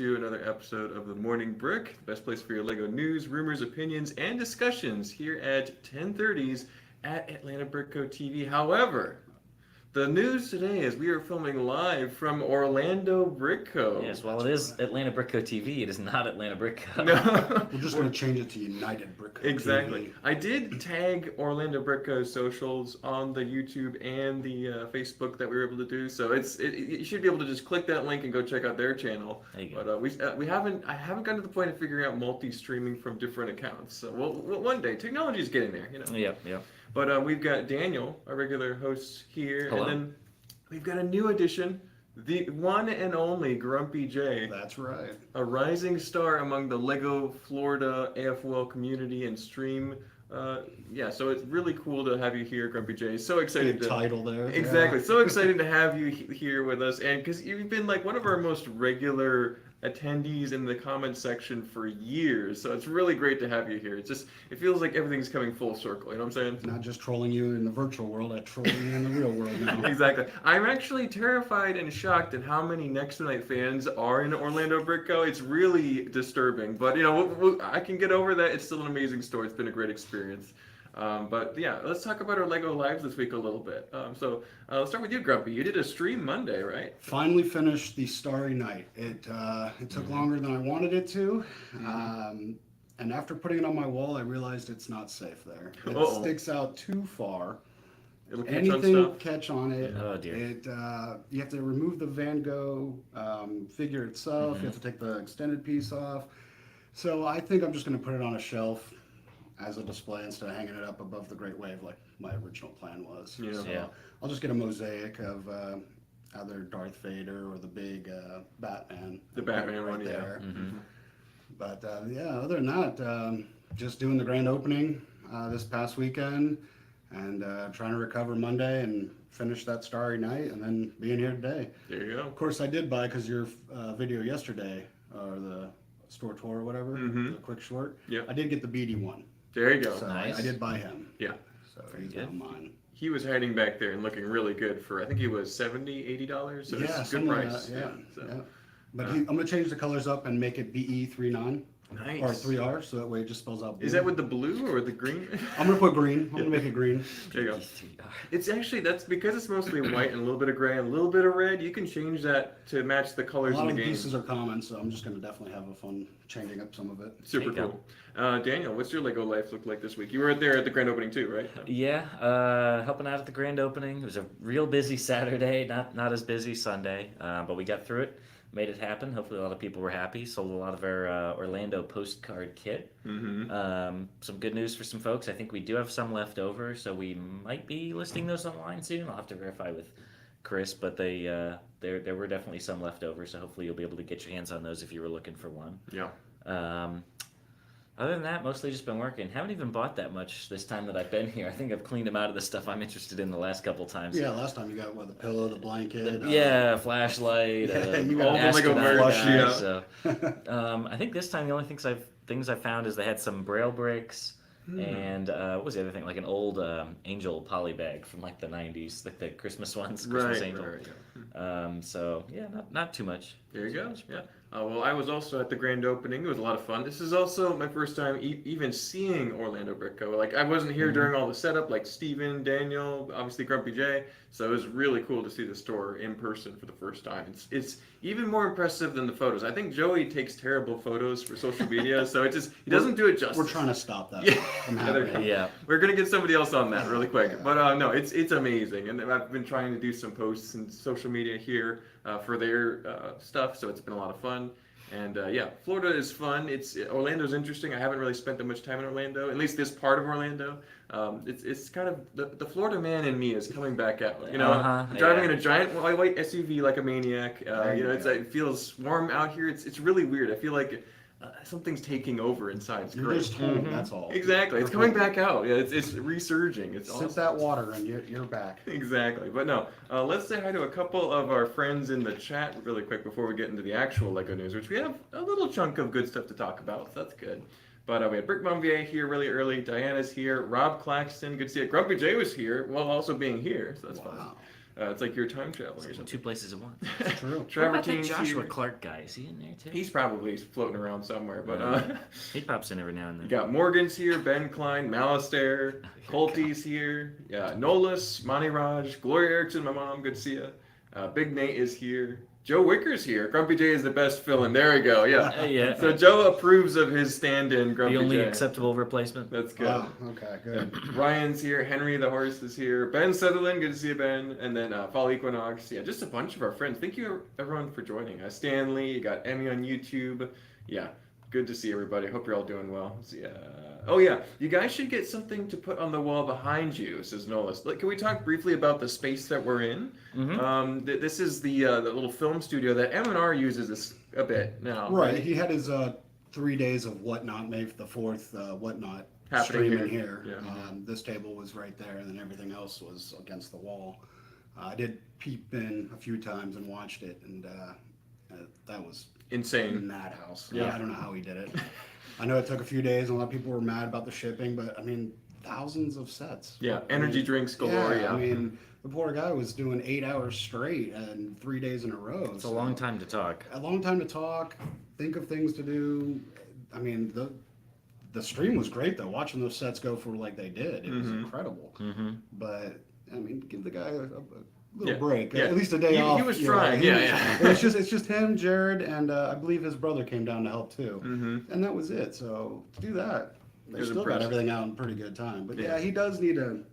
to another episode of The Morning Brick, the best place for your LEGO news, rumors, opinions, and discussions here at 10:30s at Atlanta Brick Co. TV. However, the news today is we are filming live from Orlando Brick Co. Yes, well, it is Atlanta Brick Co. TV. It is not Atlanta Brick Co. No. We're just going to change it to United Brick Co. Exactly. TV. I did tag Orlando Brick Co.'s socials on the YouTube and the Facebook that we were able to do, so you should be able to just click that link and go check out their channel. There you go. But I haven't gotten to the point of figuring out multi-streaming from different accounts. So one day, technology is getting there, you know. Yep. But we've got Daniel, our regular host here, Hello. and then we've got a new addition, the one and only Grumpy J. That's right. A rising star among the LEGO Florida AFOL community and stream. So it's really cool to have you here, Grumpy J. So excited Big title there. Exactly. Yeah. So excited to have you here with us, and because you've been like one of our most regular attendees in the comment section for years, so it's really great to have you here. It feels like everything's coming full circle. You know what I'm saying? Not just trolling you in the virtual world, I troll you in the real world now. Exactly. I'm actually terrified and shocked at how many Next to Night fans are in Orlando Brick Co. It's really disturbing, but you know, I can get over that. It's still an amazing store. It's been a great experience. But yeah, let's talk about our LEGO lives this week a little bit. Let's start with you, Grumpy. You did a stream Monday, right? Finally finished the Starry Night. It took longer than I wanted it to. And after putting it on my wall, I realized it's not safe there. It sticks out too far. It'll catch Anything on will stuff. catch on it. Oh, dear. You have to remove the Van Gogh figure itself. You have to take the extended piece off. So I think I'm just going to put it on a shelf as a display instead of hanging it up above the Great Wave like my original plan was. Yeah. So Yeah. I'll just get a mosaic of either Darth Vader or the big Batman. The Batman right one, yeah. there. Mm-hmm. But other than that, just doing the grand opening this past weekend and trying to recover Monday and finish that Starry Night and then being here today. There you go. Of course, I did buy, because your video yesterday, or the store tour or whatever, the quick short, Yeah. I did get the BD one. There you go. So Nice. I did buy him. Yeah. So he's good. on mine. He was hiding back there and looking really good for, I think he was $70-$80, so it's a good something like price. that, yeah. So. Yeah. But I'm going to change the colors up and make it BE39 Nice. or 3R, so that way it just spells out blue. Is that with the blue or the green? I'm going to put green. I'm going to make it green. There you go. It's actually, that's because it's mostly white and a little bit of gray and a little bit of red, you can change that to match the A colors lot in of the the game. pieces are common, so I'm just going to definitely have a fun changing up some of it. Super There you cool. Daniel, what's your LEGO life look like this week? You were there at the grand opening too, right? Yeah, helping out at the grand opening. It was a real busy Saturday, not as busy Sunday, but we got through it, made it happen. Hopefully a lot of people were happy. Sold a lot of our Orlando postcard kit. Mm-hmm. Some good news for some folks. I think we do have some left over, so we might be listing those online soon. I'll have to verify with Chris, but there were definitely some left over, so hopefully you'll be able to get your hands on those if you were looking for one. Yeah. Other than that, mostly just been working. Haven't even bought that much this time that I've been here. I think I've cleaned them out of the stuff I'm interested in the last couple times. Yeah, last time you got, the pillow, the blanket. Yeah, flashlight, Yeah, you got all the LEGO astronaut merch, guy, yeah. So, I think this time the only things I found is they had some Braille bricks and what was the other thing? Like an old angel poly bag from like the 90s, like the Christmas ones, Christmas angel. Right. So yeah, not too much. There you go. Yeah. Well, I was also at the grand opening. It was a lot of fun. This is also my first time even seeing Orlando Brick Co. Like, I wasn't here during all the setup, like Steven, Daniel, obviously Grumpy J. So it was really cool to see the store in person for the first time. It's even more impressive than the photos. I think Joey takes terrible photos for social media, so he doesn't do it justice. We're trying to stop that Yeah. from Yeah, there you happening. go. Yeah. We're gonna get somebody else on that really quick, but no, it's amazing, and I've been trying to do some posts in social media here for their stuff, so it's been a lot of fun. And Florida is fun. Orlando's interesting. I haven't really spent that much time in Orlando, at least this part of Orlando. It's kind of the Florida man in me is coming back out. You know, I'm driving in a giant white SUV like a maniac. It feels warm out here. It's really weird. I feel like something's taking over inside. It's You're great. just home, that's all. Exactly. It's coming back out. Yeah, it's resurging. It's Sip awesome. that water and you're back. Exactly. But no, let's say hi to a couple of our friends in the chat really quick before we get into the actual LEGO news, which we have a little chunk of good stuff to talk about, so that's good. But we had Brick Bombier here really early. Diana's here. Rob Claxton, good to see you. Grumpy J was here while also being here, so that's fun. It's like you're time traveling or Two something. places at once. It's true. What about that Travertine's Joshua here. Clark guy? Is he in there too? He's probably floating around somewhere, but He pops in every now and you then. got Morgan's here, Ben Klein, Malastair, Colty's here, yeah, Nolas, Monty Raj, Gloria Erickson, my mom, good to see you. Big Nate is here. Joe Wicker's here. Grumpy J is the best fill-in. There we go. Yeah. Yeah. So Joe approves of his stand-in. Grumpy The only J. acceptable replacement. That's good. Oh, okay, good. Ryan's here. Henry the horse is here. Ben Sutherland, good to see you, Ben. And then Fall Equinox. Yeah, just a bunch of our friends. Thank you, everyone, for joining. Stanley, you got Emmy on YouTube. Yeah, good to see everybody. Hope you're all doing well. See, oh, yeah, you guys should get something to put on the wall behind you, says Nolas. Can we talk briefly about the space that we're in? Mm-hmm. This is the little film studio that M&R uses this a bit now. Right. He had his 3 days of Whatnot, May the 4th, Whatnot Happening streaming here. here. Yeah. This table was right there, and then everything else was against the wall. I did peep in a few times and watched it, and that was Insane. madhouse. Yeah. I don't know how he did it. I know it took a few days, and a lot of people were mad about the shipping, but I mean, thousands of sets. Yeah, I energy mean, drinks galore. Yeah. I mean, the poor guy was doing 8 hours straight and 3 days in a row. It's a long time to talk. A long time to talk, think of things to do. I mean, the stream was great though. Watching those sets go for like they did, it was incredible. Mm-hmm. But I mean, give the guy a little Yeah, break, yeah. at least a day He off. was you know. trying, yeah. It's just him, Jared, and I believe his brother came down to help too, Mm-hmm. and that was it. So to do that, they was still got impressive. everything out in pretty good time. But Yeah. yeah, he does need to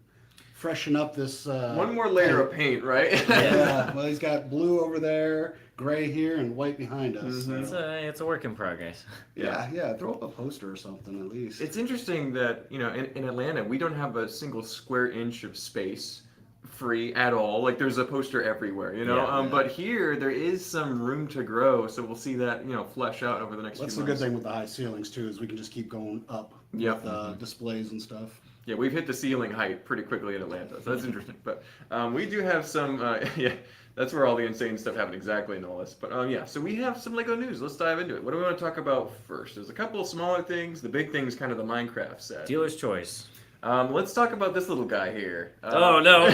freshen up this. One more layer of paint, right? Yeah, well, he's got blue over there, gray here, and white behind us. Mhm. It's a work in progress. Yeah, throw up a poster or something at least. It's interesting that, you know, in Atlanta, we don't have a single square inch of space free at all. Like, there's a poster everywhere, you know? Yeah. But here, there is some room to grow, so we'll see that, you know, flesh out over the next That's few the good months. thing with the high ceilings too, is we can just keep going up Yep. with displays and stuff. Yeah, we've hit the ceiling height pretty quickly in Atlanta, so that's interesting. But we do have some, yeah, that's where all the insane stuff happened exactly in all this. But yeah, so we have some Lego news. Let's dive into it. What do we want to talk about first? There's a couple of smaller things. The big thing is kind of the Minecraft set. Dealer's choice. Let's talk about this little guy here. Oh no!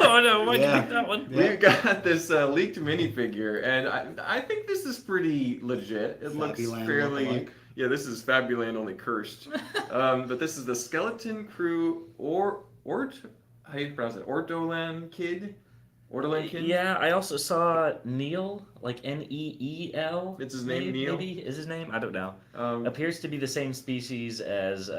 Oh no! Why'd you Yeah. pick that one? Yeah. We've got this leaked minifigure, and I think this is pretty legit. It looks Fabuland fairly. lookalike. Yeah, this is Fabuland, only cursed. But this is the Skeleton Crew how do you pronounce it? Ortolan Kid? Ortolan Kid? Yeah, I also saw Neil, like Neel. It's his name, Neil? Maybe is his name. I don't know. Um, Appears to be the same species as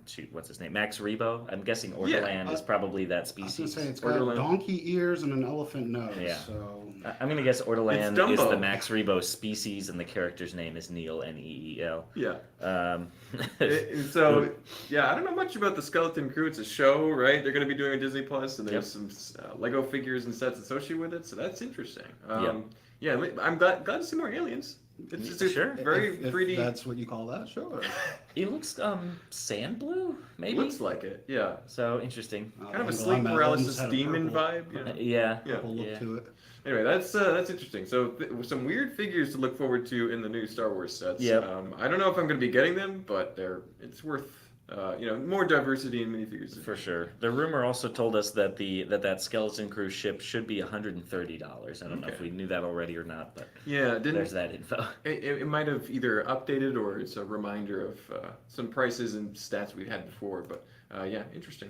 shoot, what's his name? Max Rebo. I'm guessing Ortoland is probably that I was gonna species. say it's got Borderland. donkey ears and an elephant nose. Yeah. So I'm gonna guess Ortoland It's is the Dumbo. Max Rebo species, and the character's name is Neil Neel. yeah. Um, So, yeah, I don't know much about the Skeleton Crew. It's a show, right? They're going to be doing a Disney Plus, and there's some Lego figures and sets associated with it, so that's interesting. Yeah, I'm glad to see more aliens. It's just Sure. very if 3D. that's what you call that, sure. It looks sand blue, maybe. Looks like it, yeah. So interesting. Kind of a Angle sleep I'm at paralysis almost had a demon purple- vibe. Yeah. Yeah. Yeah. purple look Yeah. to it. Anyway, that's interesting. So some weird figures to look forward to in the new Star Wars sets. Yep. I don't know if I'm going to be getting them, but it's worth more diversity in minifigures. For sure. The rumor also told us that that Skeleton Crew ship should be $130. I don't know if Okay. we knew that already or not, but Yeah, there's that info. It might have either updated or it's a reminder of some prices and stats we had before, but yeah, interesting.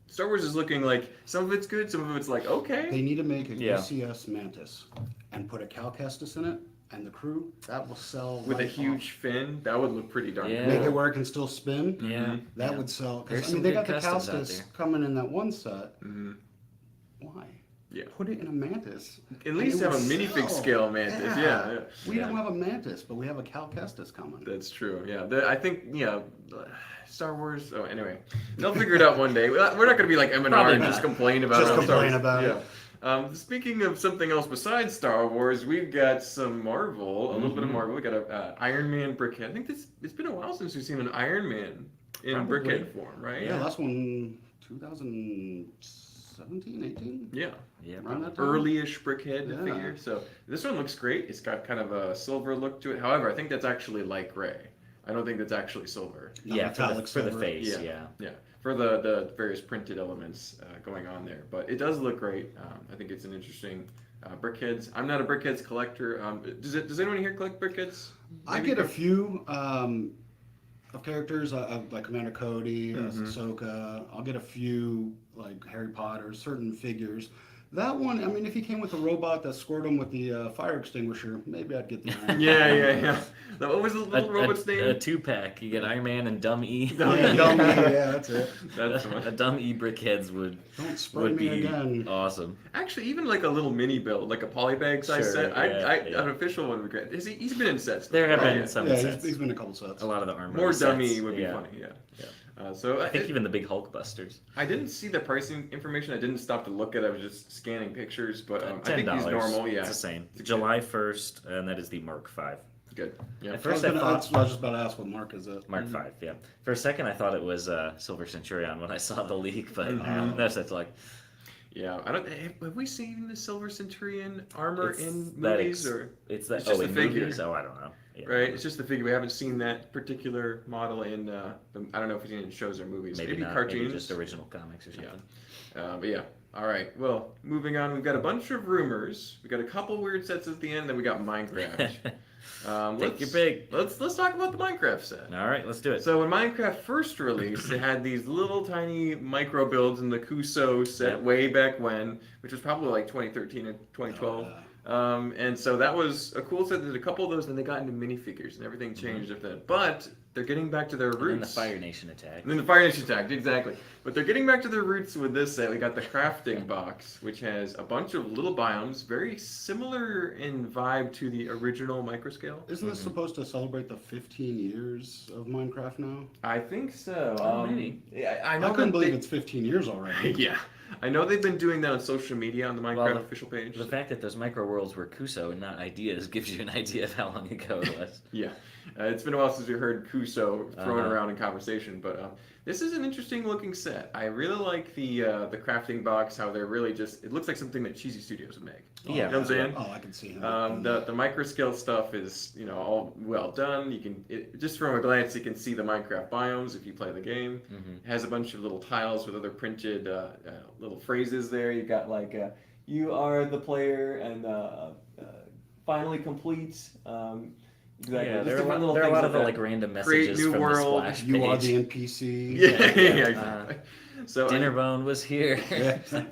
Star Wars is looking like some of it's good, some of it's like okay. They need to make a Yeah. UCS Mantis and put a Cal Kestis in it and the crew. That will sell With a right huge fin, that would look pretty darn Yeah. off. Make cool. it where it can still spin. Yeah. That yeah. would sell. There's Because some they good got the customs out Kestis there. coming in that one set. Mhm. Why? Yeah. Put it in a Mantis. At least it have a would minifig sell. scale mantis. Yeah. We don't have a Mantis, but we have a Cal Kestis coming. That's true. Yeah, I think Star Wars. Oh, anyway, they'll figure it out one day. We're not going to be like M&R Probably and not. just complain about Just it. on Star complain Wars. about it. Yeah. Speaking of something else besides Star Wars, we've got some Marvel. A little bit of Marvel. We got a Iron Man brickhead. I think it's been a while since we've seen an Iron Man in Probably. brickhead form, right? Yeah, last one 2017, 18? Yeah. Yeah. Around that time? Early-ish brickhead Yeah. figure. So this one looks great. It's got kind of a silver look to it. However, I think that's actually light gray. I don't think that's actually silver. Yeah, for the Metallic silver. face. Yeah. Yeah. Yeah, for the various printed elements going on there. But it does look great. I think it's an interesting brickheads. I'm not a brickheads collector. Does anyone here collect brickheads? I get a few of characters, like Commander Cody, Ahsoka. I'll get a few like Harry Potter, certain figures. That one, I mean, if he came with a robot that scored him with the fire extinguisher, maybe I'd get that. Yeah. What was the little robot's name? A 2-pack. You get Iron Man and Dumb E. Yeah, dumb, yeah, that's it. That's the one. A Dumb E brickheads Don't spray would me be again. awesome. Actually, even like a little mini build, like a polybag size Sure, set. yeah. An official one would be great. He's been in sets. There have before, been some Yeah, sets. he's been in a couple sets. A lot of the armor. More sets. dummy would be funny. Yeah. I think even the big Hulk busters. I didn't see the pricing information. I didn't stop to look at it. I was just scanning pictures, but I think $10. he's normal. Yeah, It's the same. July 1st, and that is the Mark V. Good. Yeah. At first I thought I was just about to ask what mark is it. Mark V, yeah. For a second, I thought it was Silver Centurion when I saw the leak, but that's like Yeah, I don't. Have we seen the Silver Centurion armor It's in that movies, or it's that. It's just Oh, a in figure. movies? Oh, I don't know. Yeah. right? It's just the figure. We haven't seen that particular model in. I don't know if we've seen it in shows or movies. Maybe not. cartoons. Maybe just original comics or something. But yeah. All right. Well, moving on. We've got a bunch of rumors. We got a couple weird sets at the end. Then we got Minecraft. Take your pick. Let's talk about the Minecraft set. All right, let's do it. So when Minecraft first released, they had these little tiny micro builds in the Kuso set way back when, which was probably like 2013 and 2012. And so that was a cool set. There's a couple of those, and they got into minifigures, and everything changed after that. But they're getting back to their roots. And then the Fire Nation attack. And then the Fire Nation attacked, exactly. But they're getting back to their roots with this set. We got the crafting box, which has a bunch of little biomes, very similar in vibe to the original microscale. Isn't this supposed to celebrate the 15 years of Minecraft now? I think so. Maybe. Yeah, I I know. couldn't believe it's 15 years already. Yeah. I know they've been doing that on social media on the Minecraft official page. The fact that those micro worlds were Kuso and not ideas gives you an idea of how long ago it was. Yeah. It's been a while since we heard Kuso thrown around in conversation, but this is an interesting looking set. I really like the crafting box, how they're really just, it looks like something that Cheesy Studios would make. Yeah. You know what I'm saying? Oh, I can see him. The micro scale stuff is, all well done. You can, just from a glance, you can see the Minecraft biomes if you play the game. It has a bunch of little tiles with other printed little phrases there. You've got like, you are the player and finally complete. Exactly. Yeah, Just there different are little a things lot like of the that. like random Create messages new from world. the splash You are page. the NPC. Yeah, exactly. So Dinnerbone was here. so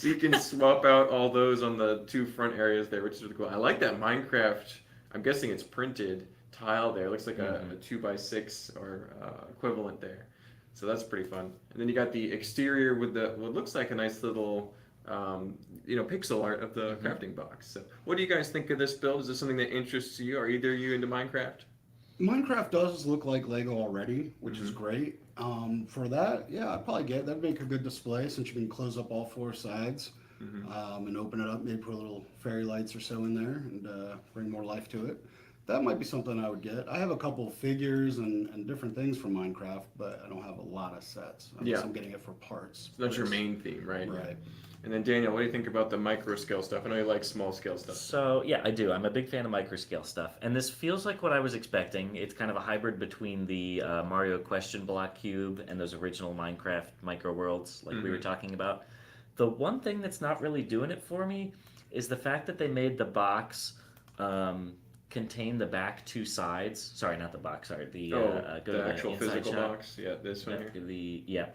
you can swap out all those on the two front areas there, which is really cool. I like that Minecraft. I'm guessing it's printed tile there. It looks like a 2x6 or equivalent there. So that's pretty fun. And then you got the exterior with what looks like a nice little pixel art of the crafting box. So what do you guys think of this build? Is this something that interests you? Are either of you into Minecraft? Minecraft does look like Lego already, which is great. For that, yeah, I'd probably that'd make a good display since you can close up all four sides and open it up, maybe put a little fairy lights or so in there and bring more life to it. That might be something I would get. I have a couple of figures and different things from Minecraft, but I don't have a lot of sets. I'm getting it for parts. So that's your main theme, right? Right. And then Daniel, what do you think about the micro scale stuff? I know you like small scale stuff. So yeah, I do. I'm a big fan of microscale stuff, and this feels like what I was expecting. It's kind of a hybrid between the Mario question block cube and those original Minecraft micro worlds, like we were talking about. The one thing that's not really doing it for me is the fact that they made the box contain the back two sides. Sorry, not the box. Sorry, the actual physical shot. box. Yeah, this one here.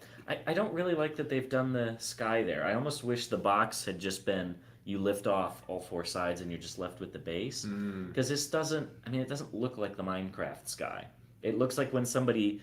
I don't really like that they've done the sky there. I almost wish the box had just been you lift off all four sides and you're just left with the base. Because this doesn't. I mean, it doesn't look like the Minecraft sky. It looks like when somebody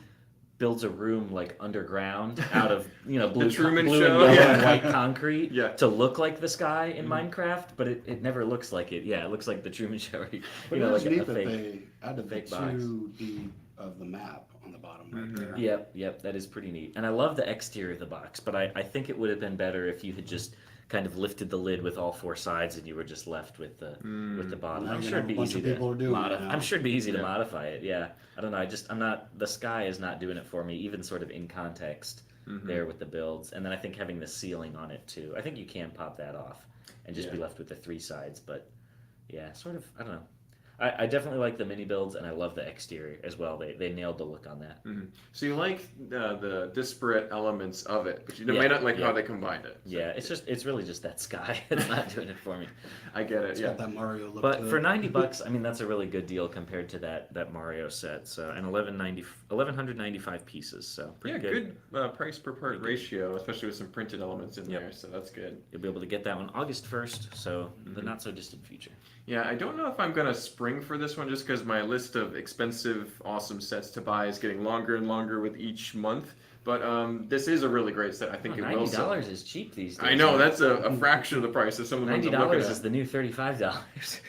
builds a room like underground out of blue, Truman blue Show. and yellow and white concrete Yeah. to look like the sky in Minecraft, but it never looks like it. Yeah, it looks like the Truman Show. But it is like neat a that fake. they added the fake box. 2D of the map on the bottom right there. Yep, that is pretty neat. And I love the exterior of the box, but I think it would have been better if you had just kind of lifted the lid with all four sides and you were just left with the bottom. Now I'm you sure have it'd be a bunch easy of people are doing it modify. now. I'm sure it'd be easy to modify it. Yeah, I don't know. I'm not. The sky is not doing it for me, even sort of in context there with the builds. And then I think having the ceiling on it too. I think you can pop that off and just be left with the three sides. But yeah, sort of. I don't know. I definitely like the mini builds, and I love the exterior as well. They nailed the look on that. So you like the disparate elements of it, but you Yeah, may not like yeah. how they combined it. So, Yeah, it's really just that sky. It's not doing it for me. I get it. It's Yeah. got that Mario look But to for it. $90, I mean that's a really good deal compared to that Mario set. So and 1,195 pieces. So pretty Yeah, good. good price per part ratio, especially with some printed elements in Yep. there. So that's good. You'll be able to get that one August 1st. So the not so distant future. Yeah, I don't know if I'm gonna spring for this one just because my list of expensive, awesome sets to buy is getting longer and longer with each month. But this is a really great set. I think it will sell. $90 is cheap these days. I know that's a fraction of the price of some of the ones I'm looking $90 at. is the new $35.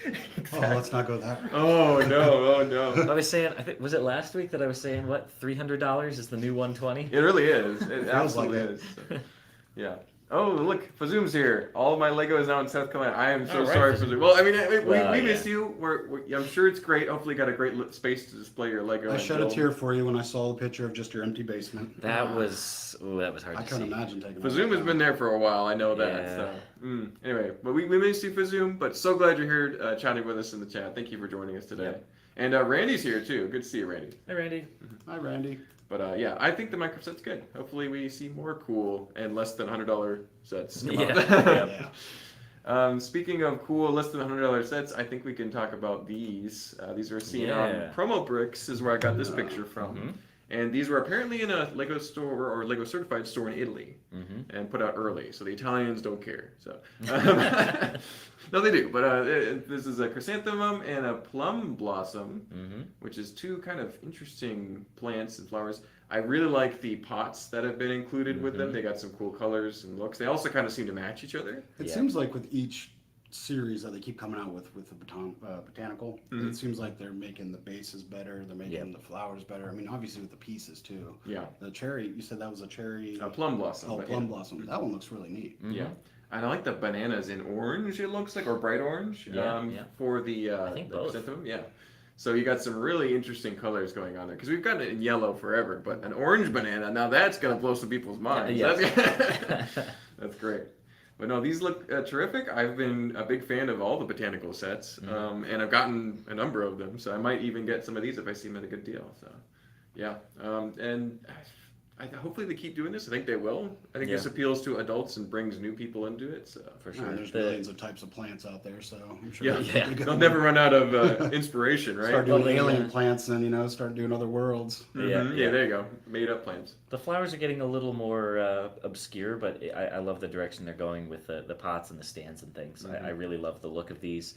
Oh, let's not go that. Oh no! Oh no! I was saying, I think was it last week that I was saying what $300 is the new 120? It really is. It Feels absolutely like it. is. So, yeah. Oh, look, Fazoom's here. All of my Lego is now in South Carolina. I am so All right, sorry, Fazoom. Fazoom. Well, I mean, we Yeah. miss you. I'm sure it's great. Hopefully, you got a great space to display your Lego. I and shed a build. tear for you when I saw the picture of just your empty basement. That was hard I to couldn't see. imagine taking Fazoom has been there for a while. I know that. Yeah. So, anyway, but we miss you, Fazoom. But so glad you're here chatting with us in the chat. Thank you for joining us today. Yep. And Randy's here too. Good to see you, Randy. Hey Randy. Hi, Randy. But yeah, I think the Minecraft set's good. Hopefully, we see more cool and less than $100 sets. come out. Yeah. Speaking of cool, less than $100 sets, I think we can talk about these. These are seen Yeah. on Promo Bricks, is where I got this picture from. Mhm. And these were apparently in a Lego store or Lego certified store in Italy and put out early. So the Italians don't care. So no, they do. But this is a chrysanthemum and a plum blossom, which is two kind of interesting plants and flowers. I really like the pots that have been included with them. They got some cool colors and looks. They also kind of seem to match each other. It Yeah. seems like with each series that they keep coming out with the botanical, Mhm. it seems like they're making the bases better. They're making the flowers better. I mean, obviously with the pieces too. Yeah. The cherry, you said that was a cherry. A plum blossom. Oh, but plum yeah. blossom. That one looks really neat. Yeah. And I like the bananas in orange, it looks like, or bright orange Yeah. for the, I think the both. chrysanthemum. Yeah. So you got some really interesting colors going on there. Because we've gotten it in yellow forever, but an orange banana, now that's going to blow some people's minds. Yeah. That's great. But no, these look terrific. I've been a big fan of all the botanical sets, and I've gotten a number of them. So I might even get some of these if I see them at a good deal. So, yeah. And hopefully they keep doing this. I think they will. I think this appeals to adults and brings new people into it. So For Yeah, sure. there's millions of types of plants out there, so I'm sure. yeah, Yeah. they'll never run out of inspiration, right? Start doing Well, alien yeah. plants, and start doing other worlds. Yeah, there you go. Made up plants. The flowers are getting a little more obscure, but I love the direction they're going with the pots and the stands and things. I really love the look of these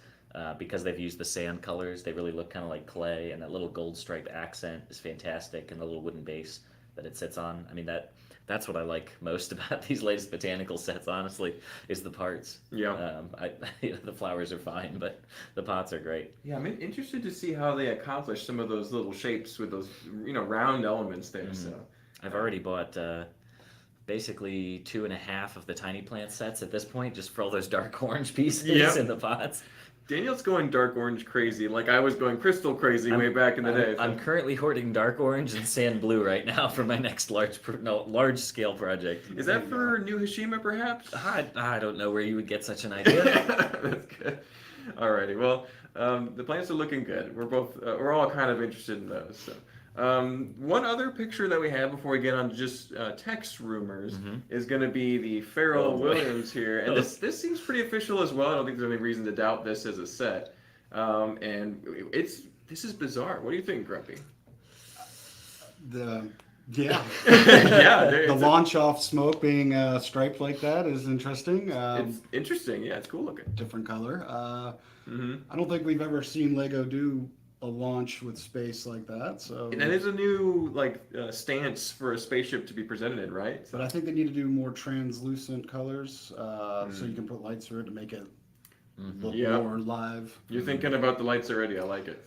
because they've used the sand colors. They really look kind of like clay, and that little gold stripe accent is fantastic, and the little wooden base that it sits on. I mean, that's what I like most about these latest botanical sets, honestly, is the parts. Yeah. The flowers are fine, but the pots are great. Yeah, I'm interested to see how they accomplish some of those little shapes with those, round elements there. So I've already bought basically 2.5 of the tiny plant sets at this point, just for all those dark orange pieces Yep. in the pots. Daniel's going dark orange crazy, like I was going crystal crazy way back in the day. I'm currently hoarding dark orange and sand blue right now for my next large scale project. Is that for New Hashima, perhaps? I don't know where you would get such an idea. That's good. Alrighty, well, the plants are looking good. We're all kind of interested in those. So. One other picture that we have before we get on to just text rumors is going to be the Pharrell Williams here, and this seems pretty official as well. I don't think there's any reason to doubt this as a set, and this is bizarre. What do you think, Grumpy? Yeah. The launch off smoke being striped like that is interesting. It's interesting. Yeah, it's cool looking. Different color. I don't think we've ever seen Lego do a launch with space like that. So And that is a new stance for a spaceship to be presented in, right? So, but I think they need to do more translucent colors, so you can put lights through it to make it look more live. you're thinking about the lights already. I like it.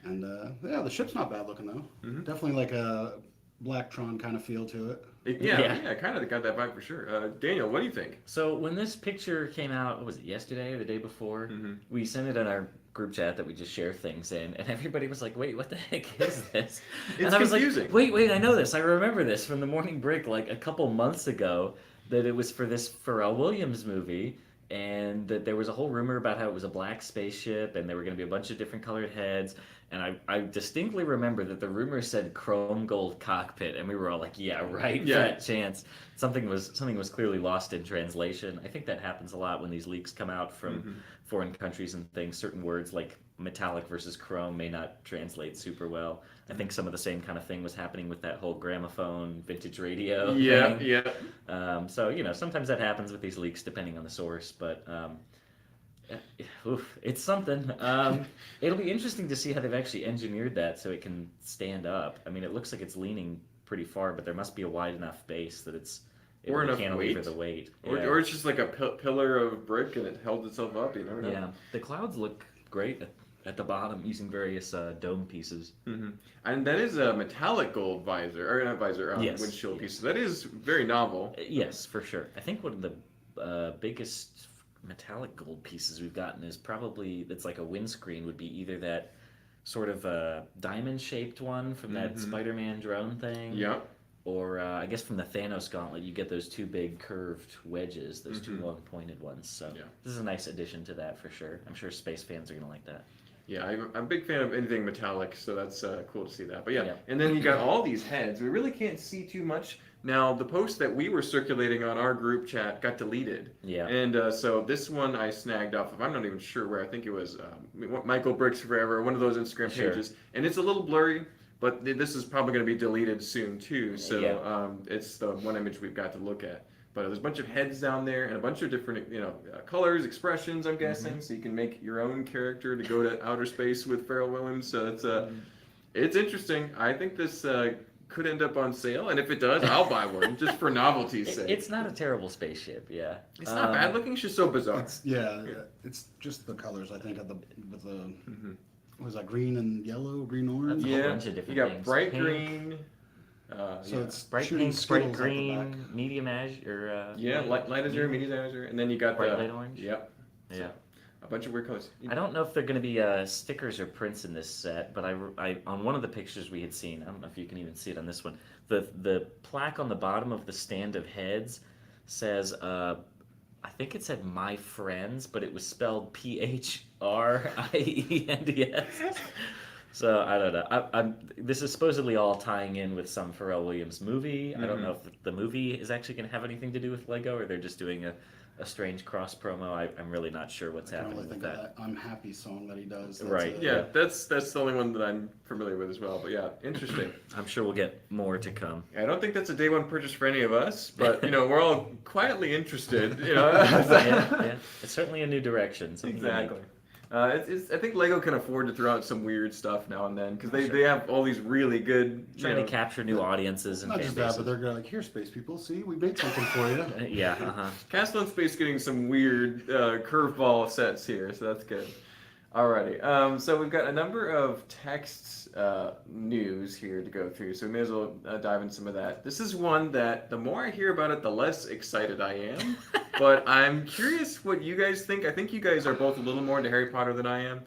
And the ship's not bad looking though. Definitely like a Blacktron kind of feel to it. Yeah, kind of got that vibe for sure. Daniel, what do you think? So when this picture came out, what was it, yesterday or the day before? We sent it in our group chat that we just share things in, and everybody was like, wait, what the heck is this? It's and I was confusing. like, wait, I know this. I remember this from the Morning Brick like a couple months ago, that it was for this Pharrell Williams movie. and that there was a whole rumor about how it was a black spaceship, and there were going to be a bunch of different colored heads. And I distinctly remember that the rumor said chrome gold cockpit, and we were all like, "Yeah, right, fat chance." Something was clearly lost in translation. I think that happens a lot when these leaks come out from foreign countries and things. Certain words like metallic versus chrome may not translate super well. I think some of the same kind of thing was happening with that whole gramophone vintage radio thing. So sometimes that happens with these leaks depending on the source, but it's something. It'll be interesting to see how they've actually engineered that so it can stand up. I mean, it looks like it's leaning pretty far, but there must be a wide enough base that it or enough cantilever the weight. Or it's just like a pillar of brick and it held itself up. You never know. Yeah, the clouds look great at the bottom using various dome pieces. And that is a metallic gold visor, or not visor, windshield piece. That is very novel. Yes, for sure. I think one of the biggest metallic gold pieces we've gotten is probably, that's like a windscreen, would be either that sort of diamond shaped one from that Spider-Man drone thing. Yeah. Or I guess from the Thanos gauntlet, you get those two big curved wedges, those two long pointed ones. So this is a nice addition to that for sure. I'm sure space fans are going to like that. Yeah, I'm a big fan of anything metallic, so that's cool to see that. But and then you got all these heads. We really can't see too much. Now, the post that we were circulating on our group chat got deleted. Yeah. And so this one I snagged off of, I'm not even sure where, I think it was Michael Bricks Forever, one of those Instagram pages. And it's a little blurry, but this is probably going to be deleted soon too. So it's the one image we've got to look at. But there's a bunch of heads down there and a bunch of different, colors, expressions, I'm guessing. So you can make your own character to go to outer space with Pharrell Williams. So it's interesting. I think this could end up on sale, and if it does, I'll buy one just for novelty's sake. It's not a terrible spaceship, yeah. It's not bad looking. It's just so bizarre. It's just the colors. I think with the was that green and yellow, green orange? That's a whole bunch of different you got things. bright Pink. green. So it's bright shooting pink, bright Skittles out the green, back. medium azure. Light azure, medium azure, and then you got bright light orange. Yep. Yeah. So, a bunch of weird colors. I don't know if they're going to be stickers or prints in this set, but I on one of the pictures we had seen, I don't know if you can even see it on this one, the plaque on the bottom of the stand of heads says, I think it said "My Friends," but it was spelled PHRIENDS. So I don't know. This is supposedly all tying in with some Pharrell Williams movie. I don't know if the movie is actually going to have anything to do with Lego, or they're just doing a strange cross promo. I'm really not sure what's happening with that. I'm Happy song that he does. That's Right. That's the only one that I'm familiar with as well. But yeah, interesting. I'm sure we'll get more to come. I don't think that's a day one purchase for any of us, but we're all quietly interested. Yeah. It's certainly a new direction. Exactly. I think Lego can afford to throw out some weird stuff now and then because they have all these really good trying to capture new audiences and not fan just that, bases. but they're going like, here, space people, see, we made something for you. Yeah. Castle in Space getting some weird curveball sets here, so that's good. Alrighty, so we've got a number of text news here to go through, so we may as well dive into some of that. This is one that the more I hear about it, the less excited I am. But I'm curious what you guys think. I think you guys are both a little more into Harry Potter than I am,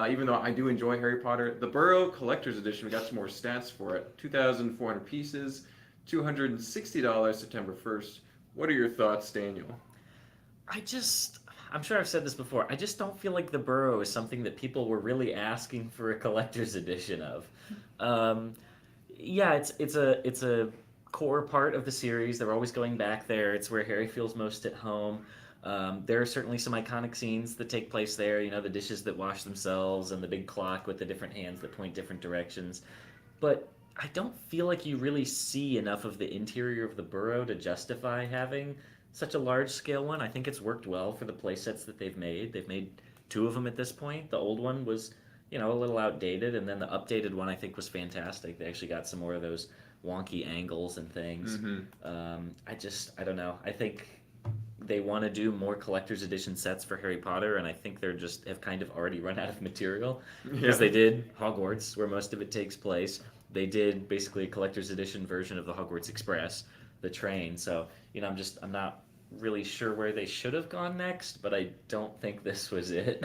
even though I do enjoy Harry Potter. The Burrow Collector's Edition, we got some more stats for it. 2,400 pieces, $260 September 1st. What are your thoughts, Daniel? I'm sure I've said this before. I just don't feel like the Burrow is something that people were really asking for a collector's edition of. It's a core part of the series. They're always going back there. It's where Harry feels most at home. There are certainly some iconic scenes that take place there. The dishes that wash themselves and the big clock with the different hands that point different directions. But I don't feel like you really see enough of the interior of the Burrow to justify having such a large-scale one. I think it's worked well for the play sets that they've made. They've made 2 of them at this point. The old one was, a little outdated, and then the updated one I think was fantastic. They actually got some more of those wonky angles and things. I don't know. I think they want to do more collector's edition sets for Harry Potter, and I think they're just have kind of already run out of material because they did Hogwarts, where most of it takes place. They did basically a collector's edition version of the Hogwarts Express, the train. So, I'm not really sure where they should have gone next, but I don't think this was it.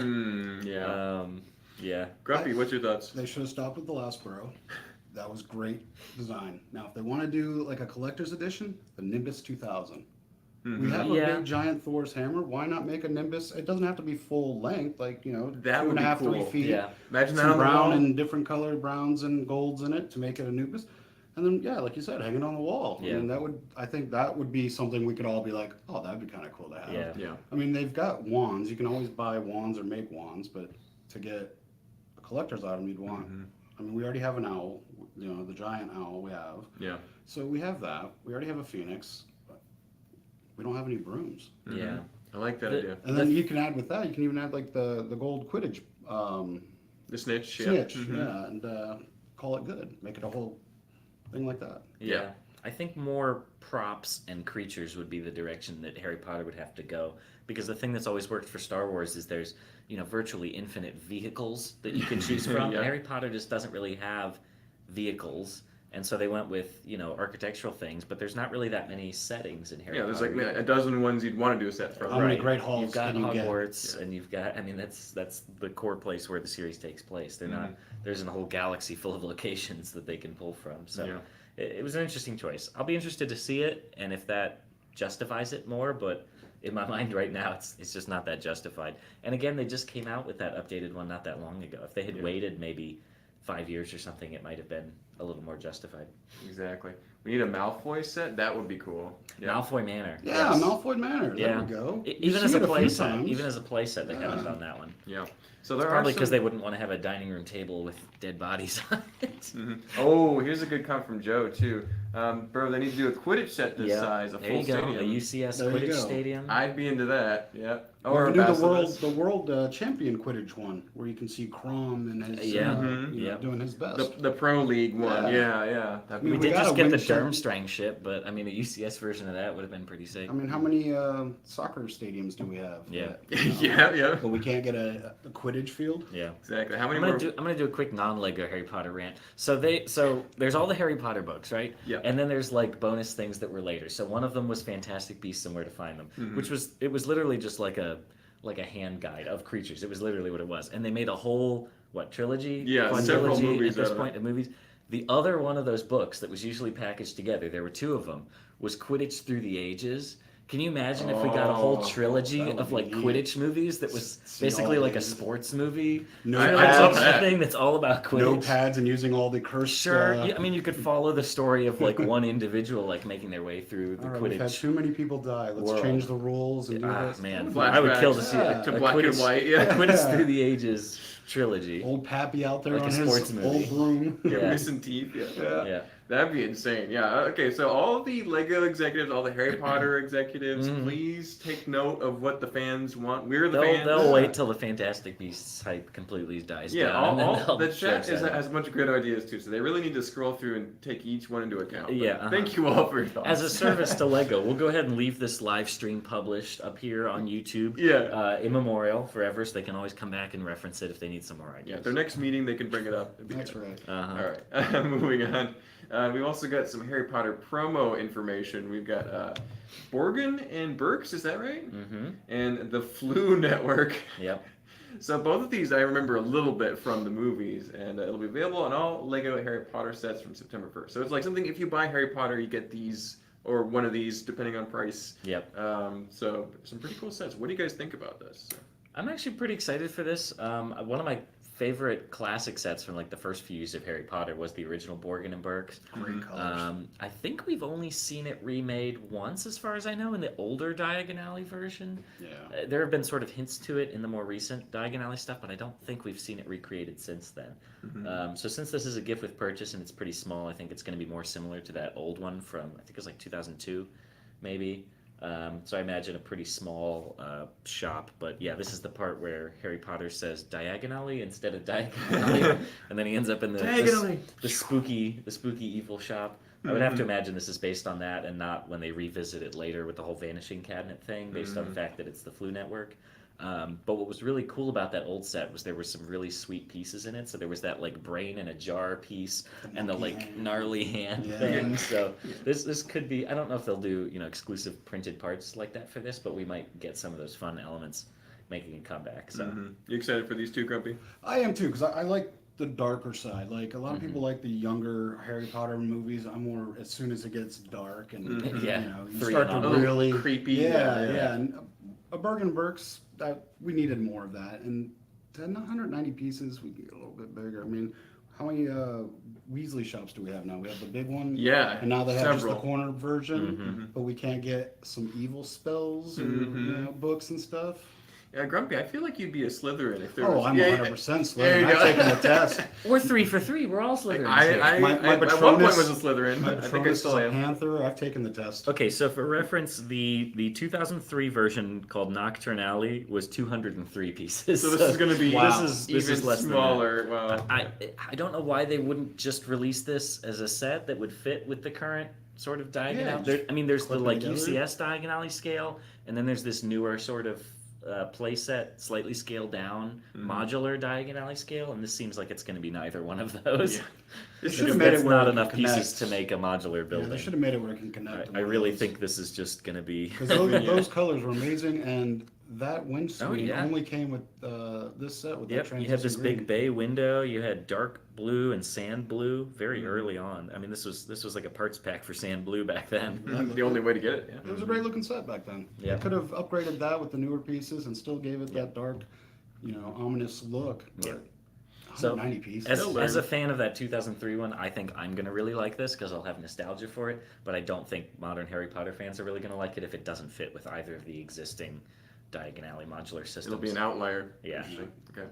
Grumpy, what's your thoughts? They should have stopped with the last Burrow. That was great design. Now, if they want to do like a collector's edition, the Nimbus 2000. We have a Yeah. big giant Thor's hammer. Why not make a Nimbus? It doesn't have to be full length, like, That two would and a be half, cool. 3 feet. Yeah. Imagine that Some on the brown wall. and different colored browns and golds in it to make it a Nimbus. And then, yeah, like you said, hang it on the wall. Yeah. I mean, I think that would be something we could all be like, oh, that'd be kind of cool to have. Yeah. Yeah. I mean, they've got wands. You can always buy wands or make wands, but to get a collector's item, you'd want. I mean, we already have an owl, the giant owl we have. Yeah. So we have that. We already have a phoenix, but we don't have any brooms. Yeah. I like that The- idea. And then you can add with that, you can even add like the gold Quidditch The snitch. Yeah. snitch, Mhm. yeah, and call it good. Make it a whole thing like that. Yeah. I think more props and creatures would be the direction that Harry Potter would have to go. Because the thing that's always worked for Star Wars is there's, virtually infinite vehicles that you can choose from. Yeah. Harry Potter just doesn't really have vehicles. And so they went with, architectural things, but there's not really that many settings in Harry Yeah, there's Potter. like a dozen ones you'd want to do a set from. How many Right. great halls You've got can you get? Hogwarts, Yeah. and you've got. I mean, that's the core place where the series takes place. They're not. Mhm. There's a whole galaxy full of locations that they can pull from. So Yeah. it was an interesting choice. I'll be interested to see it, and if that justifies it more. But in my mind right now, it's just not that justified. And again, they just came out with that updated one not that long ago. If they had Yeah. waited maybe 5 years or something, it might have been a little more justified. Exactly. We need a Malfoy set. That would be cool. Yeah. Malfoy Manor. Yeah, yes. Malfoy Manor. There Yeah. we go. Even You've as seen a it few playset, times. even as a playset, they Yeah. haven't done that one. Yeah. So It's there probably are because some... they wouldn't want to have a dining room table with dead bodies on it. Mhm. Oh, here's a good comment from Joe too. Bro, they need to do a Quidditch set this Yeah. size, a There full you go, stadium. a UCS There you Quidditch go. stadium. I'd be into that. Yeah. We Or can do Basilisk. the world champion Quidditch one, where you can see Crom and his, Yeah. Mhm. Yeah. doing his best. The Pro League one. Yeah. Yeah. That'd we be we did got just a get the wing set. Durmstrang ship, but I mean, a UCS version of that would have been pretty sick. I mean, how many soccer stadiums do we have? Yeah. Yeah. But we can't get a Quidditch field. Yeah. Exactly. How many I'm more? gonna do a quick non-Lego Harry Potter rant. So there's all the Harry Potter books, right? Yeah. And then there's like bonus things that were later. So one of them was Fantastic Beasts and Where to Find Them, Mhm. which was literally just like a hand guide of creatures. It was literally what it was. And they made a whole trilogy? Yeah, Quadrilogy several movies at this out of point of movies. The other one of those books that was usually packaged together, there were two of them, was Quidditch Through the Ages. Can you imagine if we got a whole Oh, trilogy that would of be like neat. Quidditch movies that was See basically all like a the- sports movie? No I'd pads, love that. Thing that's all about Quidditch. no pads, and using all the cursed. Sure. Yeah, I mean, you could follow the story of like one individual like making their way through the All right, we've had Quidditch. too many people die. Let's world. change the rules and do Ah, this. man, Flashbacks I would kill to see Yeah. a To black and Quidditch, white, yeah. a Quidditch Through the Ages trilogy. Old Pappy out there Like a on sports his movie. old broom. Yeah. Missing teeth. Yeah. Yeah. That'd be insane. Yeah. Okay. So all the Lego executives, all the Harry Potter executives, Mhm. please take note of what the fans want. We're the They'll fans. they'll wait till the Fantastic Beasts hype completely dies Yeah, down. and then they'll the chat judge that. has a bunch of good ideas too, so they really need to scroll through and take each one into account. But Yeah, uh-huh. Thank you all for your thoughts. As a service to Lego, we'll go ahead and leave this live stream published up here on YouTube. Yeah. In memorial forever, so they can always come back and reference it if they need some more Yeah, ideas. their next meeting they can bring it up. It'd be That's good. right. Uh-huh. All right, moving on. We've also got some Harry Potter promo information. We've got Borgin and Burks, is that right? Mm-hmm. And the Flu Network. Yep. So both of these I remember a little bit from the movies, and it'll be available on all Lego Harry Potter sets from September 1st. So it's like something, if you buy Harry Potter, you get these, or one of these, depending on price. Yep. So some pretty cool sets. What do you guys think about this? I'm actually pretty excited for this. One of my favorite classic sets from like the first few years of Harry Potter was the original Borgin and Burks. Great colors. I think we've only seen it remade once, as far as I know, in the older Diagon Alley version. Yeah. There have been sort of hints to it in the more recent Diagon Alley stuff, but I don't think we've seen it recreated since then. So since this is a gift with purchase and it's pretty small, I think it's going to be more similar to that old one from, I think it was like 2002, maybe. So I imagine a pretty small shop, but yeah, this is the part where Harry Potter says diagonally instead of diagonally, and then he ends up in Diagonally. the spooky evil shop. I would have to imagine this is based on that and not when they revisit it later with the whole vanishing cabinet thing, based on the fact that it's the Flu Network. But what was really cool about that old set was there were some really sweet pieces in it. So there was that like brain in a jar piece and the monkey like hand. gnarly hand Yeah. thing. So this could be, I don't know if they'll do exclusive printed parts like that for this, but we might get some of those fun elements making a comeback. So You excited for these two, Grumpy? I am too, because I like the darker side. Like a lot of people like the younger Harry Potter movies. I'm more as soon as it gets dark and Yeah. you know you 3 start and to on. really Creepy. Yeah. And a Bergen Burks that we needed more of that. And 190 pieces, we can get a little bit bigger. I mean, how many Weasley shops do we have now? We have the big one. Yeah, And now they have just several. the corner version, but we can't get some evil spells or you know, books and stuff. Yeah, Grumpy, I feel like you'd be a Slytherin if there Oh, was. I'm yeah, 100% There you Slytherin. go. I've taken the test. We're 3 for 3. We're all Slytherins here. My at one point Patronus- was a Slytherin, My but I think I Patronus is still a am. Panther. I've taken the test. Okay, so for reference, the 2003 version called Nocturnally was 203 pieces. So this is going to be Wow. this even is less smaller. Wow. I don't know why they wouldn't just release this as a set that would fit with the current sort of diagonal. just I mean, there's the clip it like together. UCS diagonally scale, and then there's this newer sort of play set, slightly scaled down, modular diagonally scale, and this seems like it's going to be neither one of those. Yeah. They Because should have made that's it where not it can enough pieces connect. to make a modular Yeah, building. they should have made it where it can connect. I really think this is just going to be. Because those colors were amazing, and that windscreen yeah. only came with this set with that Yep, you translucent had this green. big bay window. You had dark blue and sand blue very early on. I mean, this was like a parts pack for sand blue back then. The only way to get it. Yeah. It was a great looking set back then. Yeah. They could have upgraded that with the newer pieces and still gave it that dark, you know, ominous look. But Yeah. So, 190 pieces. As a fan of that 2003 one, I think I'm gonna really like this because I'll have nostalgia for it. But I don't think modern Harry Potter fans are really gonna like it if it doesn't fit with either of the existing diagonally modular systems. It'll be an outlier. Yeah. Actually. Okay.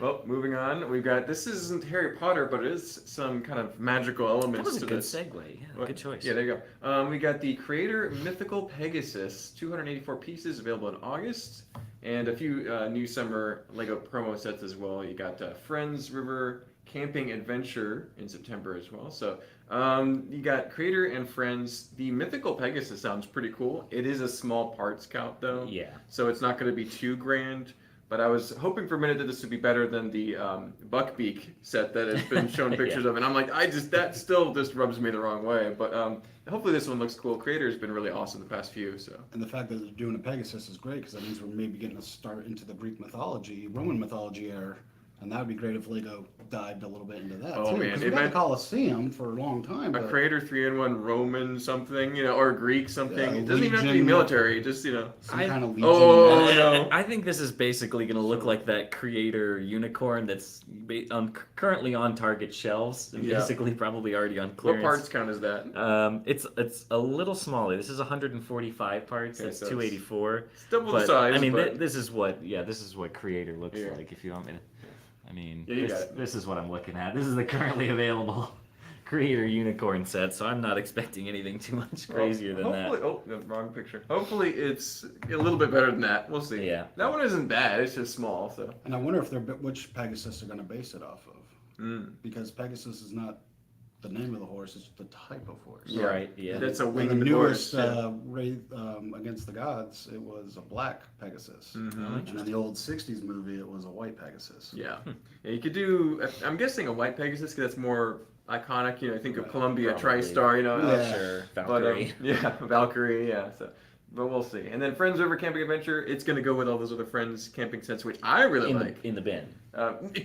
Well, moving on, we've got this isn't Harry Potter, but it is some kind of magical That elements was a to good this. segue. Yeah, What? good choice. Yeah, there you go. We got the Creator Mythical Pegasus, 284 pieces available in August, and a few new summer Lego promo sets as well. You got Friends River Camping Adventure in September as well. So you got Creator and Friends. The Mythical Pegasus sounds pretty cool. It is a small parts count though. Yeah. So it's not going to be too grand. But I was hoping for a minute that this would be better than the Buckbeak set that has been shown pictures of, and I'm like, that still just rubs me the wrong way. But hopefully this one looks cool. Creator's been really awesome the past few, so. And the fact that they're doing a Pegasus is great because that means we're maybe getting a start into the Greek mythology, Roman mythology era. And that would be great if Lego dived a little bit into that Oh, too. man, Because it we had might- the Colosseum for a long time. A But Creator 3-in-1 Roman something, or Greek something. Yeah, It doesn't even have to be Legion. military, just, some I- kind of legion. Oh, And no. I think this is basically going to look like that Creator unicorn that's currently on Target shelves, and Yeah. basically probably already on What clearance. parts count is that? It's a little smaller. This is 145 parts. Okay, That's so it's 284. It's double But the size, I mean, but this is what Creator looks Yeah. like. If you want me to, I mean, Yeah, you got it. this is what I'm looking at. This is the currently available Creator unicorn set. So I'm not expecting anything too much crazier than that. hopefully, oh, the wrong picture. Hopefully it's a little bit better than that. We'll see. Yeah. That one isn't bad. It's just small, so. And I wonder if which Pegasus they're going to base it off of. Mm. Because Pegasus is not the name of the horse, it's the type of horse. Yeah. Right? Yeah. That's a And the winged newest horse. Yeah. Against the Gods, it was a black Pegasus. Mhm. And in the old 60s movie, it was a white Pegasus. Yeah. Yeah, you could do. I'm guessing a white Pegasus because that's more iconic. I think of Right. Columbia Probably. TriStar. Yeah. Sure. But, Valkyrie. yeah, Valkyrie. Yeah. So, but we'll see. And then Friends River Camping Adventure. It's going to go with all those other Friends camping sets, which I really like. in the bin.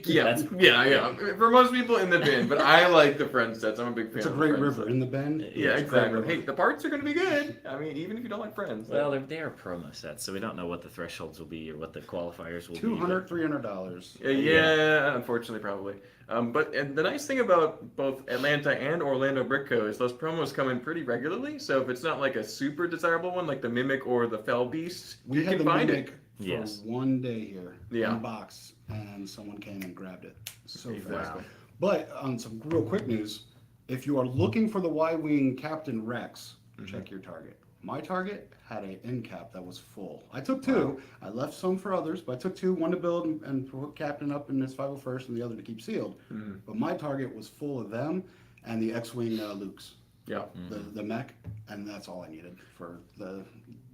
Yeah, yeah. For most people in the bin, but I like the Friends sets. I'm a big fan. It's a of great Friends river sets. in the bend. Yeah, It's a great exactly. river. Hey, the parts are going to be good. I mean, even if you don't like Friends. Well, they are promo sets, so we don't know what the thresholds will be or what the qualifiers will be. $200, $300. Yeah, unfortunately, probably. But and the nice thing about both Atlanta and Orlando Brick Co. is those promos come in pretty regularly. So if it's not like a super desirable one, like the Mimic or the Fell Beast, We you had can the find Mimic it. for Yes. one day here Yeah. in a box, and someone came and grabbed it. So fast. Exactly. But on some real quick news, if you are looking for the Y-Wing Captain Rex, check your Target. My Target had an end cap that was full. I took two. I left some for others, but I took two, one to build and put Captain up in his 501st and the other to keep sealed. But my Target was full of them and the X-Wing Lukes, Yeah. the mech, and that's all I needed for the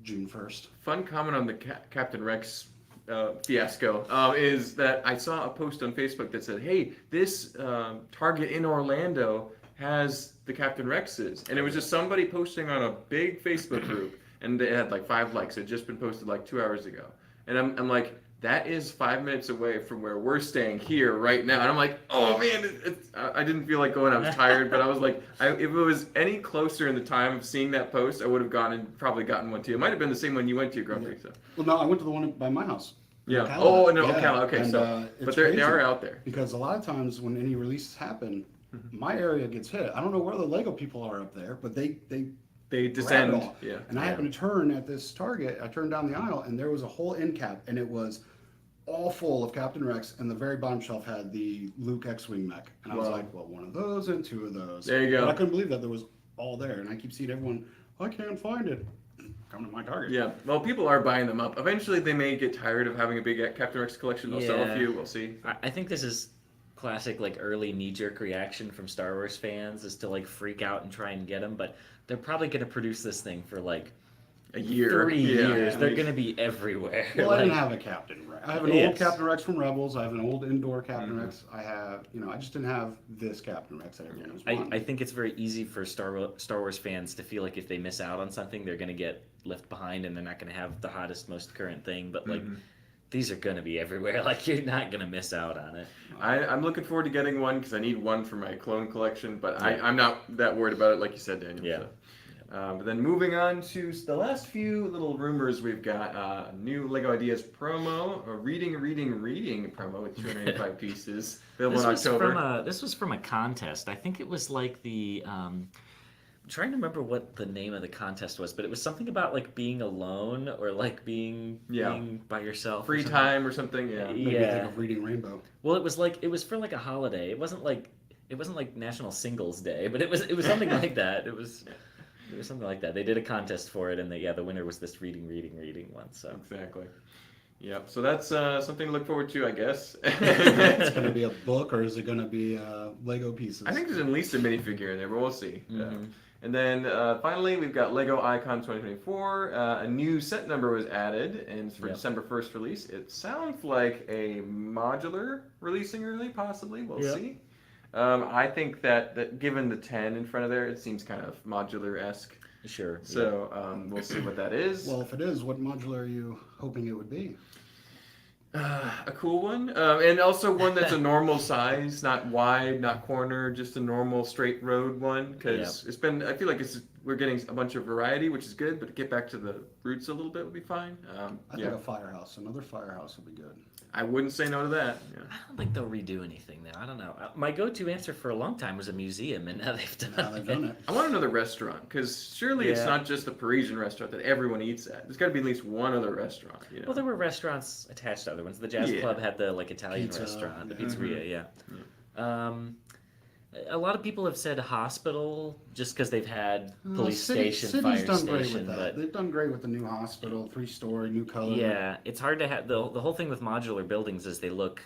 June 1st. Fun comment on the Captain Rex fiasco is that I saw a post on Facebook that said, "Hey, this Target in Orlando has the Captain Rexes," and it was just somebody posting on a big Facebook group, and it had like 5 likes. It had just been posted like 2 hours ago, and I'm like, that is 5 minutes away from where we're staying here right now. And I'm like, oh man, I didn't feel like going. I was tired, but I was like, if it was any closer in the time of seeing that post, I would have probably gotten one too. It might have been the same one you went to, Grumpy. Yeah. So. Well, no, I went to the one by my house. Yeah. Ocala. Oh no, Yeah. Ocala. Okay, And, so it's but they crazy are out there. because a lot of times when any releases happen, my area gets hit. I don't know where the Lego people are up there, but they They grab descend. it all. Yeah. And I happened to turn at this Target. I turned down the aisle, and there was a whole end cap, and it was all full of Captain Rex, and the very bottom shelf had the Luke X-wing mech. And I was Wow. like, well, one of those and two of those. There you go. But I couldn't believe that there was all there, and I keep seeing everyone, I can't find it. Come to my Target. Yeah, well, people are buying them up. Eventually, they may get tired of having a big Captain Rex collection. They'll sell a Yeah. few. We'll see. I think this is classic, like, early knee-jerk reaction from Star Wars fans is to, like, freak out and try and get them, but they're probably going to produce this thing for, like, A year. 3 Yeah. years. They're going to be everywhere. Well, I Like, didn't have a Captain Rex. I have an old Yes. Captain Rex from Rebels. I have an old indoor Captain Rex. I have, I just didn't have this Captain Rex that everyone was wanting. I think it's very easy for Star Wars fans to feel like if they miss out on something, they're going to get left behind and they're not going to have the hottest, most current thing. But, like, these are going to be everywhere. Like, you're not going to miss out on it. I'm looking forward to getting one because I need one for my clone collection, but I'm not that worried about it, like you said, Daniel. Yeah. So. But then moving on to the last few little rumors, we've got new Lego Ideas promo, a reading promo with 285 pieces, available in October. This was from a contest. I think it was like the. I'm trying to remember what the name of the contest was, but it was something about like being alone or like being by yourself. Free time or something, yeah. Made me think of Reading Rainbow. Well, it was for like a holiday. It wasn't like National Singles Day, but it was something like that. It was something like that. They did a contest for it, and the winner was this reading one. So Exactly. Yep. So that's something to look forward to, I guess. It's going to be a book, or is it going to be Lego pieces? I think there's at least a minifigure in there, but we'll see. Mhm. And then finally, we've got Lego Icon 2024. A new set number was added, and it's for December 1st release. It sounds like a modular releasing early, possibly. We'll see. I think that given the 10 in front of there, it seems kind of modular-esque. sure. So we'll see what that is. Well, if it is, what modular are you hoping it would be? A cool one, and also one that's a normal size, not wide, not corner, just a normal straight road one. Because it's been, I feel like we're getting a bunch of variety, which is good. But to get back to the roots a little bit would be fine. I think a firehouse, another firehouse would be good. I wouldn't say no to that. Yeah. I don't think they'll redo anything there. I don't know. My go-to answer for a long time was a museum, and now they've done it. I want another restaurant because surely it's not just the Parisian restaurant that everyone eats at. There's got to be at least one other restaurant. You know? Well, there were restaurants attached to other ones. The Jazz Club had the Italian restaurant, the pizzeria. A lot of people have said hospital just because they've had police station, City's fire done great station, with that. but They've done great with the new hospital, 3-story, new color. yeah, it's hard to have the whole thing with modular buildings is they look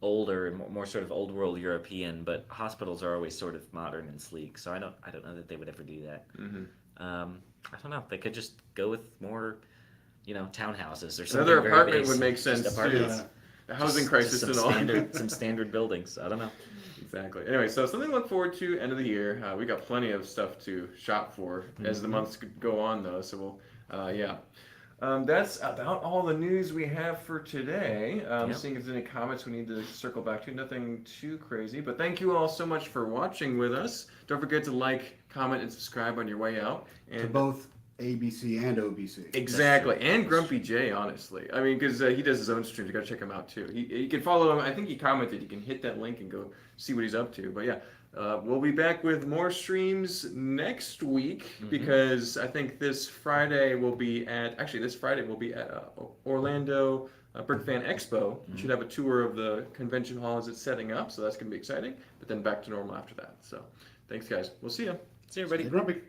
older and more sort of old world European, but hospitals are always sort of modern and sleek. So I don't know that they would ever do that. I don't know. They could just go with more, townhouses or something. Another very apartment basic. would make Just sense too. apartments. The housing crisis Just and all. some standard buildings. I don't know. Exactly. Anyway, so something to look forward to end of the year. We got plenty of stuff to shop for as the months go on, though. So that's about all the news we have for today. Seeing if there's any comments we need to circle back to. Nothing too crazy, but thank you all so much for watching with us. Don't forget to like, comment, and subscribe on your way out. And To both ABC and OBC. Exactly, and Grumpy J, honestly. I mean, because he does his own streams. You gotta check him out too. You can follow him. I think he commented. You can hit that link and go see what he's up to. But yeah, we'll be back with more streams next week because I think this Friday we'll be at Orlando Brick Fan Expo. We should have a tour of the convention hall as it's setting up, so that's gonna be exciting. But then back to normal after that. So thanks, guys. We'll see you. See you, everybody. Stay grumpy.